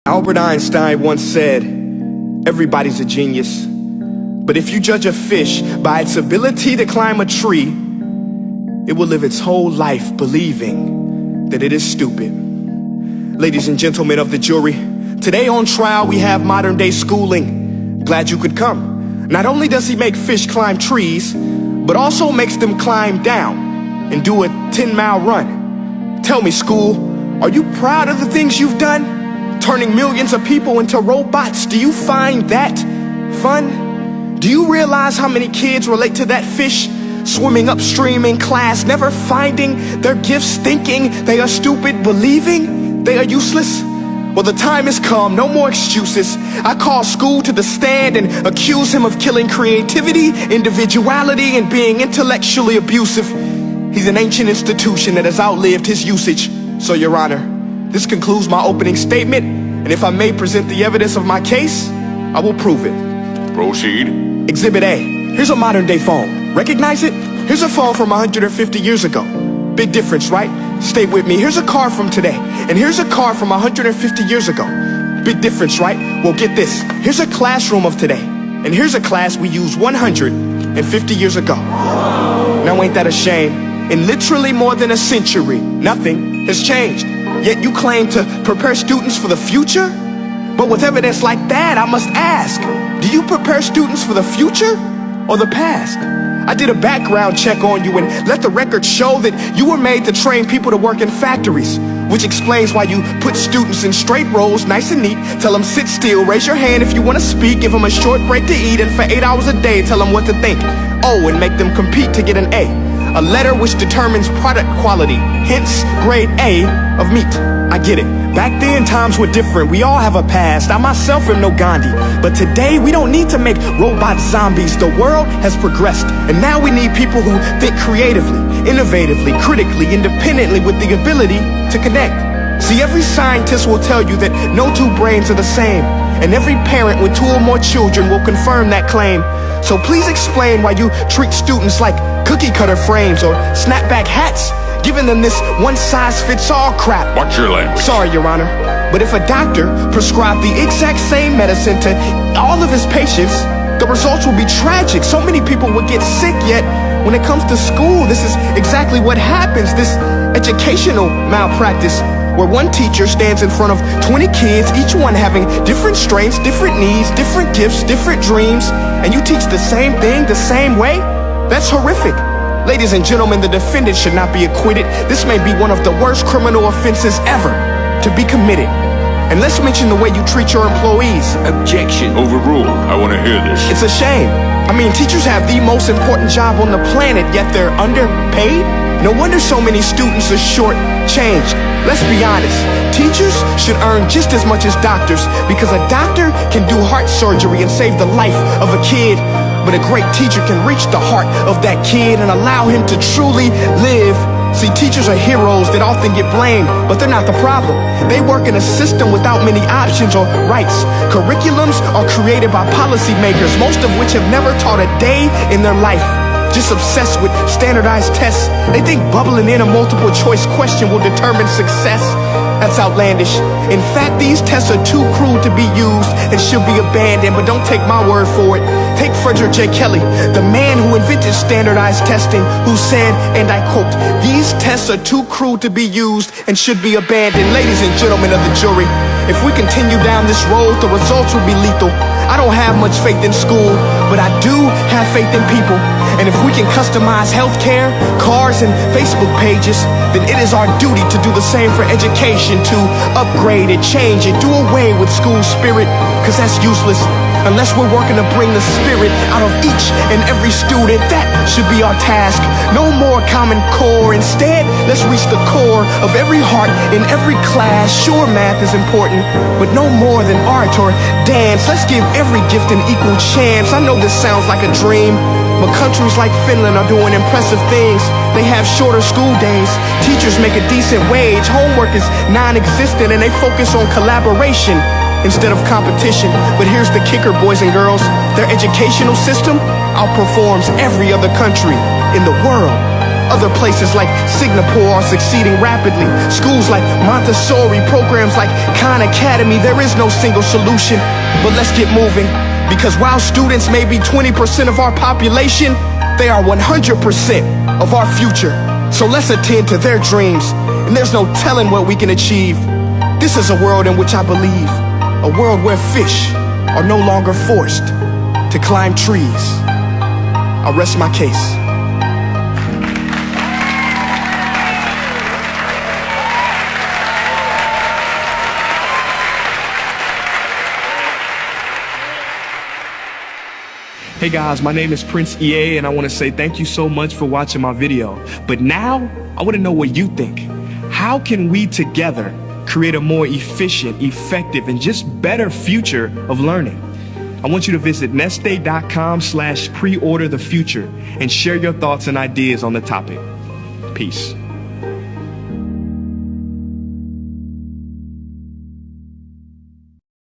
Albert Einstein once said, everybody's a genius, but if you judge a fish by its ability to climb a tree, it will live its whole life believing that it is stupid. Ladies and gentlemen of the jury, today on trial we have modern day schooling. Glad you could come. Not only does he make fish climb trees, but also makes them climb down and do a 10-mile run. Tell me, school, are you proud of the things you've done? Turning millions of people into robots, do you find that fun? Do you realize how many kids relate to that fish swimming upstream in class, never finding their gifts, thinking they are stupid, believing they are useless? Well, the time has come, no more excuses. I call school to the stand and accuse him of killing creativity, individuality, and being intellectually abusive. He's an ancient institution that has outlived his usage. So, Your Honor, this concludes my opening statement, and if I may present the evidence of my case, I will prove it. Proceed. Exhibit A. Here's a modern day phone. Recognize it? Here's a phone from 150 years ago. Big difference, right? Stay with me. Here's a car from today, and here's a car from 150 years ago. Big difference, right? Well, get this. Here's a classroom of today, and here's a class we used 150 years ago. Now, ain't that a shame? In literally more than a century, nothing has changed. Yet you claim to prepare students for the future? But with evidence like that, I must ask, do you prepare students for the future or the past? I did a background check on you and let the record show that you were made to train people to work in factories, which explains why you put students in straight rows, nice and neat, tell them sit still, raise your hand if you want to speak, give them a short break to eat, and for 8 hours a day tell them what to think. Oh, and make them compete to get an A letter which determines product quality, hence grade A of meat. I get it. Back then, times were different. We all have a past. I myself am no Gandhi. But today, we don't need to make robot zombies. The world has progressed. And now we need people who think creatively, innovatively, critically, independently, with the ability to connect. See, every scientist will tell you that no two brains are the same. And every parent with 2 or more children will confirm that claim. So please explain why you treat students like cookie cutter frames or snapback hats, giving them this one-size-fits-all crap. Watch your language. Sorry, Your Honor, but if a doctor prescribed the exact same medicine to all of his patients, the results will be tragic. So many people would get sick, yet when it comes to school, this is exactly what happens, this educational malpractice, where one teacher stands in front of 20 kids, each one having different strengths, different needs, different gifts, different dreams, and you teach the same thing the same way? That's horrific. Ladies and gentlemen, the defendant should not be acquitted. This may be one of the worst criminal offenses ever to be committed. And let's mention the way you treat your employees. Objection. Overruled. I want to hear this. It's a shame. I mean, teachers have the most important job on the planet, yet they're underpaid? No wonder so many students are short-changed. Let's be honest, teachers should earn just as much as doctors, because a doctor can do heart surgery and save the life of a kid, but a great teacher can reach the heart of that kid and allow him to truly live. See, teachers are heroes that often get blamed, but they're not the problem. They work in a system without many options or rights. Curriculums are created by policymakers, most of which have never taught a day in their life. Just obsessed with standardized tests. They think bubbling in a multiple choice question will determine success. That's outlandish. In fact, these tests are too cruel to be used and should be abandoned, but don't take my word for it. Take Frederick J. Kelly, the man who invented standardized testing, who said, and I quote, "These tests are too cruel to be used and should be abandoned." Ladies and gentlemen of the jury, if we continue down this road, the results will be lethal. I don't have much faith in school, but I do have faith in people. And if we can customize healthcare, cars, and Facebook pages, then it is our duty to do the same for education, to upgrade it, change it, do away with school spirit, because that's useless. Unless we're working to bring the spirit out of each and every student, that should be our task. No more Common Core. Instead, let's reach the core of every heart in every class. Sure, math is important, but no more than art or dance. Let's give every gift an equal chance. I know this sounds like a dream, but countries like Finland are doing impressive things. They have shorter school days, teachers make a decent wage, homework is non-existent, and they focus on collaboration instead of competition. But here's the kicker, boys and girls. Their educational system outperforms every other country in the world. Other places like Singapore are succeeding rapidly. Schools like Montessori, programs like Khan Academy. There is no single solution, but let's get moving. Because while students may be 20% of our population, they are 100% of our future. So let's attend to their dreams, and there's no telling what we can achieve. This is a world in which I believe, a world where fish are no longer forced to climb trees. I rest my case. Hey guys, my name is Prince EA, and I want to say thank you so much for watching my video. But now, I want to know what you think. How can we together create a more efficient, effective, and just better future of learning? I want you to visit nestday.com/preorder the future and share your thoughts and ideas on the topic. Peace.